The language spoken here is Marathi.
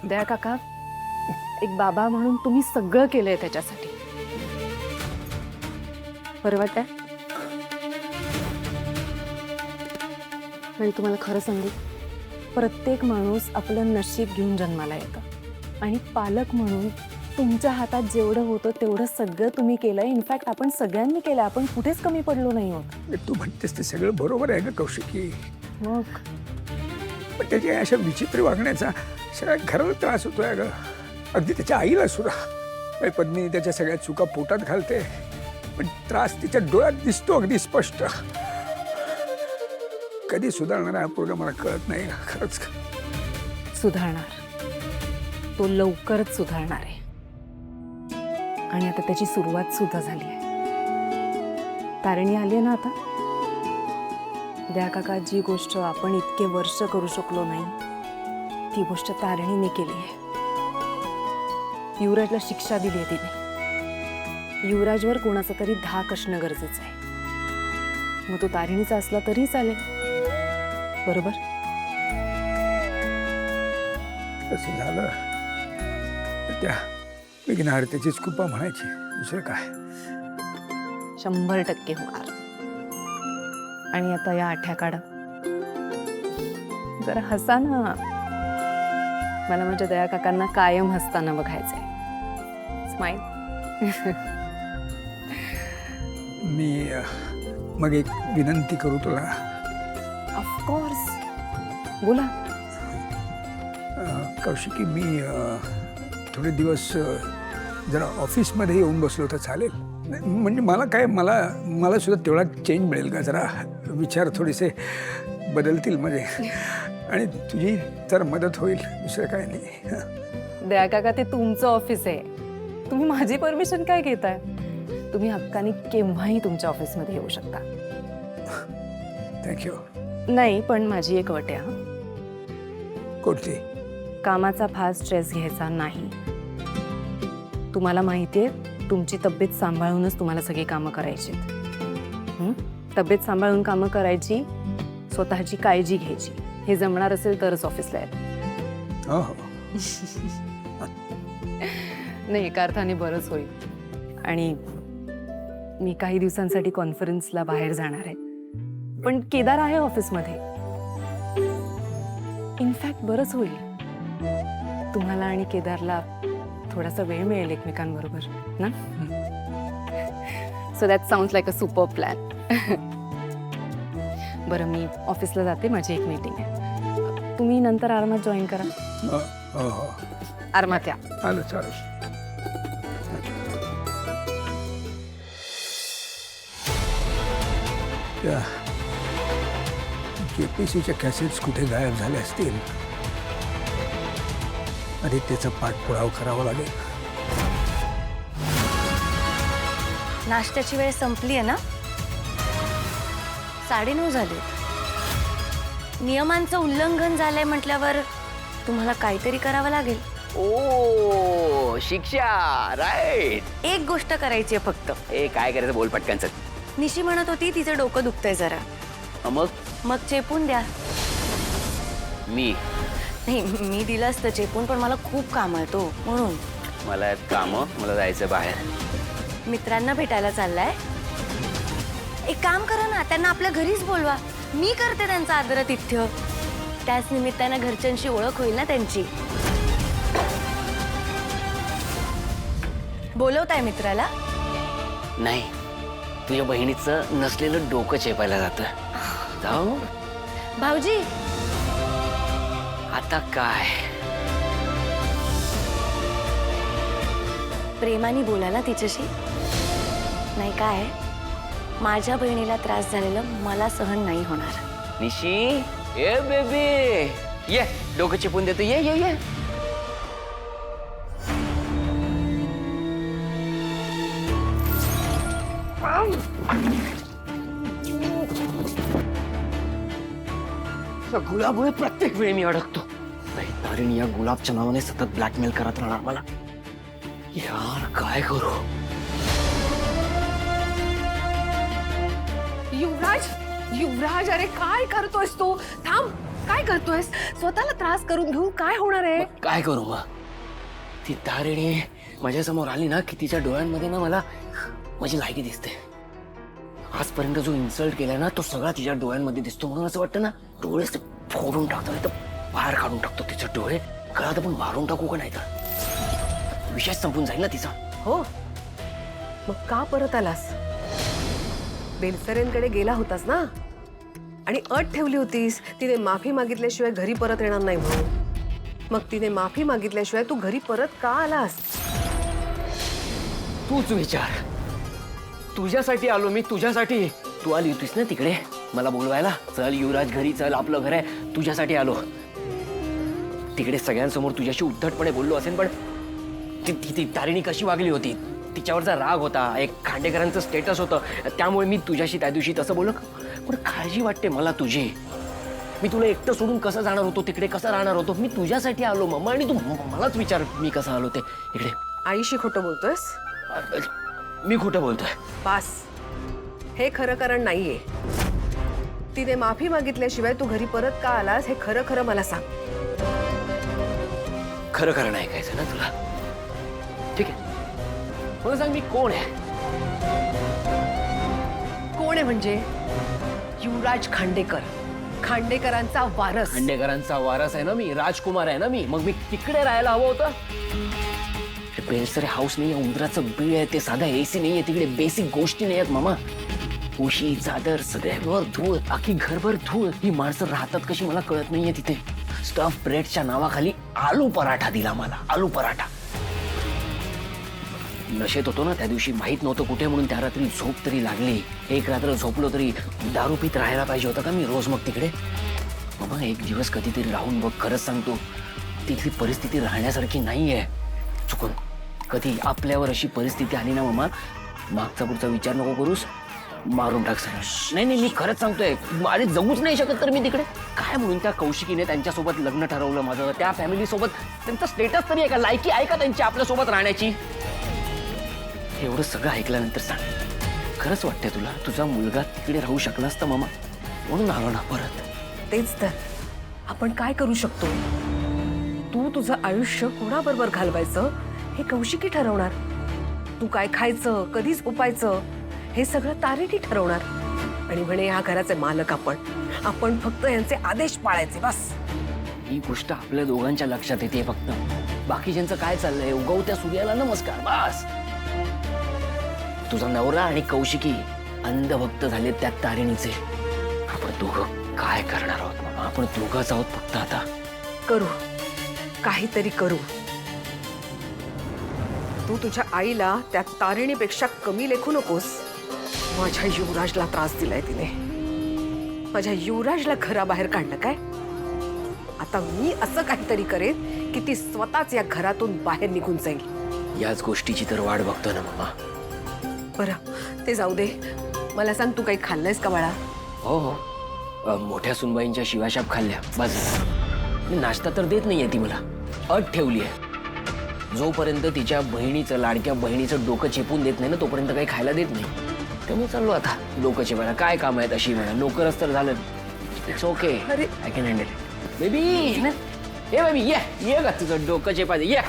दया काका, एक बाबा म्हणून तुम्ही सगळं केलंय त्याच्यासाठी. बरं वाटतंय? आणि तुम्हाला खरं सांगू, प्रत्येक माणूस आपलं नशीब घेऊन जन्माला येतं आणि पालक म्हणून तुमच्या हातात जेवढं होतं तेवढं सगळं तुम्ही केलंय. इनफॅक्ट आपण सगळ्यांनी केलं, आपण कुठेच कमी पडलो नाही होत. तू म्हणतेस ते सगळं बरोबर आहे ग कौशिकी, मग पण त्याच्या अशा विचित्र वागण्याचा सगळ्या घराला त्रास होतोय अगं, अगदी त्याच्या आईला सुद्धा. पत्नी त्याच्या सगळ्या चुका पोटात घालते, पण त्रास तिच्या डोळ्यात दिसतो अगदी स्पष्ट. कधी सुधारणार हा पोरगा मला कळत नाही खरंच. सुधारणार, तो लवकरच सुधारणार आहे आणि आता त्याची सुरुवात सुद्धा झाली आहे. तारिणी आली आहे ना आता. दया काका, जी गोष्ट आपण इतके वर्ष करू शकलो नाही ती गोष्ट तारिणीने केली आहे. युवराजला शिक्षा दिली आहे तिने. युवराजवर कोणाचा तरी धाक असणं गरजेचं आहे. मग तो तारिणीचा असला तरी चालेल, बरोबर? तसं झालं तर त्या विघ्नहर्त्याचीच कृपा म्हणायची, दुसरं काय. 100% होणार. आणि आता या आठ्या काढा, जरा हसा ना. मला माझ्या दया काकांना कायम हसताना बघायचंय. स्माईल. मी मग एक विनंती करू तुला? ऑफकोर्स, बोला. कौशिकी, मी थोडे दिवस जरा ऑफिसमध्ये येऊन बसलो तर चालेल? म्हणजे मला काय, मला सुद्धा तेवढा चेंज मिळेल का? जरा विचार थोडेसे बदलतील माझे आणि तुझी तर मदत होईल, दुसरं काय नाही. दया काका, ते तुमचं ऑफिस आहे. तुम्ही माझी परमिशन काय घेताय? तुम्ही हक्काने केव्हाही तुमच्या ऑफिसमध्ये येऊ शकता. थँक्यू. नाही, पण माझी एक अट आहे. हा, कोणती? कामाचा फार स्ट्रेस घ्यायचा नाही. तुम्हाला माहितीये, तुमची तब्येत सांभाळूनच तुम्हाला सगळी कामं करायची. तब्येत सांभाळून कामं करायची, स्वतःची काळजी घ्यायची. हे जमणार असेल तरच ऑफिसला येत. हो हो. नाही, एका अर्थाने बरंच होईल. आणि मी काही दिवसांसाठी कॉन्फरन्सला बाहेर जाणार आहे, पण केदार आहे ऑफिसमध्ये. इनफॅक्ट बरंच होईल. तुम्हाला आणि केदारला थोडासा वेळ मिळेल एकमेकांबरोबर ना. So that sounds like a super plan. बरं, मी ऑफिसला जाते, माझी एक मीटिंग आहे. तुम्ही नंतर आरामात जॉईन करा. हो हो, आरामात या. आलं चालेल. त्या JPCच्या कॅसेट्स कुठे गायब झाले असतील? अरे, त्याचा पाठपुरावा करावा लागेल. नाश्त्याची वेळ संपली आहे ना? 9:30 झाले. नियमांचं उल्लंघन झालंय म्हटल्यावर तुम्हाला काहीतरी करावं लागेल. ओ, शिक्षा, राईट. एक गोष्ट करायची आहे फक्त. ए, काय करायचं बोल पटकनच. निशी म्हणत होती तिचं डोकं दुखतंय जरा. मग चेपून द्या. मी नाही, मी दिलं असतं चेपून, पण मला खूप काम आहे तो, म्हणून. मला आहेत कामं, मला जायचं बाहेर. मित्रांना भेटायला चाललाय? एक काम करा ना, त्यांना आपल्या घरीच बोलवा. मी करते त्यांचं आदरातिथ्य. त्याच निमित्तानं घरच्यांशी ओळख होईल ना त्यांची. बोलवताय मित्राला? नाही, तुझ्या बहिणीचं नसलेलं डोकं चेपायला जातं. जाऊ भाऊजी. आता काय? प्रेमाने बोला ना तिच्याशी. नाही काय, माझ्या बहिणीला त्रास झालेला मला सहन नाही होणार. निशी, ए बेबी, ये डोकं चेपून देतो. ये ये ये. गुलाबमुळे प्रत्येक वेळी मी अडकतो. तारिणी या गुलाबच्या नावाने सतत ब्लॅकमेल करत राहणार मला. यार, काय करू? युवराज, युवराज, अरे काय करतोयस तू? थांब. काय करतोयस? स्वतःला त्रास करून घेऊन काय होणार आहे? काय करू मग? ती तारिणी माझ्यासमोर आली ना की तिच्या डोळ्यांमध्ये ना मला माझी लायकी दिसते. आजपर्यंत जो इन्सल्ट केलाय ना तो सगळा तिच्या डोळ्यांमध्ये दिसतो. म्हणून असं वाटतं ना डोळे असं फोडून टाकतो, नाही तर बाहेर काढून टाकतो तिचे डोळे. कळा तर पण मारून टाकू का, नाही तर विषय संपून जाईल ना तिचा. हो, मग का परत आलास? बेलसरेंकडे गेला होतास ना आणि अट ठेवली होतीस तिने माफी मागितल्याशिवाय घरी परत येणार नाही म्हणून. मग तिने माफी मागितल्याशिवाय तू घरी परत का आलास? तूच विचार. तुझ्यासाठी आलो मी, तुझ्यासाठी. तू आली होतीस ना तिकडे मला बोलवायला, चल युवराज घरी चल, आपलं घर आहे. तुझ्यासाठी आलो. तिकडे सगळ्यांसमोर तुझ्याशी उद्धटपणे बोललो असेल, पण ती तारिणी कशी वागली होती, तिच्यावरचा राग होता, एक खांडेकरांचं स्टेटस होतं, त्यामुळे मी तुझ्याशी त्या दिवशी तसं बोललो. पण काळजी वाटते मला तुझी. मी तुला एकटं सोडून कसं जाणार होतो तिकडे, कसं राहणार होतो. मी तुझ्यासाठी आलो मम्मा, आणि तू मलाच विचार मी कसं आलो ते इकडे. आईशी खोटं बोलतोयस? मी खोटं बोलतोय? बास, हे खरं कारण नाहीये. तिने माफी मागितल्याशिवाय तू घरी परत का आलास हे खरं खरं मला सांग. खरं खरं नाही ऐकायचं ना तुला? ठीक आहे, मला सांग मी कोण आहे? कोण आहे म्हणजे? युवराज खांडेकर, खांडेकरांचा वारस. खांडेकरांचा वारस आहे ना मी, राजकुमार आहे ना मी. मग मी तिकडे राहायला हवं होतं? बेलसरे हाऊस नाही, उंदराचं बीळ आहे ते, साधा एसी नाहीये तिकडे, बेसिक गोष्टी नाही आहेत मामा. उशी चादर सगळ्यावर धूळ, अख्खी घरभर धूळ. ही माणसं राहतात कशी मला कळत नाहीये तिथे. स्टफ ब्रेडच्या नावाखाली आलू पराठा दिला मला, आलू पराठा. नशेत होतो ना त्या दिवशी, माहित नव्हतं कुठे म्हणून त्या रात्री झोप तरी लागली. एक रात्र झोपलो तरी दारू पीत राहायला पाहिजे होतं का मी रोज मग तिकडे? मग एक दिवस कधीतरी राहून बघ, खरंच सांगतो तिथली परिस्थिती राहण्यासारखी नाहीये. चुकून कधी आपल्यावर अशी परिस्थिती आली ना मामा, मागचा पुढचा विचार नको करूस, मारून टाक सर. नाही नाही, मी खरंच सांगतोय, माझे जगूच नाही शकत तर मी तिकडे. काय म्हणून त्या कौशिकीने त्यांच्यासोबत लग्न ठरवलं माझं, त्या फॅमिली सोबत. त्यांचा स्टेटस तरी आहे का, लायकी आहे का त्यांची आपल्यासोबत राहण्याची? एवढं सगळं ऐकल्यानंतर सांग, खरंच वाटतंय तुला तुझा मुलगा तिकडे राहू शकला असता मामा? म्हणून आलो ना परत. तेच तर, आपण काय करू शकतो? तू तुझं आयुष्य कोणाबरोबर घालवायचं हे कौशिकी ठरवणार. तू काय खायचं, कधीच उपायचं हे सगळं तारिणी ठरवणार. आणि म्हणे या घराचे मालक आपण फक्त यांचे आदेश पाळायचे बस. ही गोष्ट आपल्या दोघांच्या लक्षात येते फक्त. बाकीच्यांचं काय चाललंय, उगवत्या सूर्याला नमस्कार बस. तुझा नवरा आणि कौशिकी अंधभक्त झाले त्या तारिणीचे. आपण दोघं काय करणार आहोत मामा? आपण दोघंच आहोत फक्त आता. करू, काहीतरी करू. तू तुझ्या आईला त्या तारिणीपेक्षा कमी लेखू नकोस. माझ्या युवराजला त्रास दिलाय तिने. माझ्या युवराजला घराबाहेर काढलं काय? आता मी असं काहीतरी करेन की ती स्वतःच या घरातून बाहेर निघून जाईल. याच गोष्टीची तर वाट बघतो ना मामा. बरं ते जाऊ दे, मला सांग तू काही खाल्लंयस का बाळा? हो हो, मोठ्या सुनबाईंच्या शिवाशाप खाल्ल्या बाजूला. नाश्ता तर देत नाहीये ती मला, अट ठेवली आहे. जोपर्यंत तिच्या बहिणीचं, लाडक्या बहिणीचं डोकं चेपून देत नाही ना तोपर्यंत काही खायला देत नाही. त्यामुळे चाललो आता डोकं चेपायला. काय काम आहेत अशी म्हणा, नोकरच तर झालं. इट्स ओके, अरे. I can handle it. Baby, A baby, ये का तुझं डोकं चेपायचं, ये.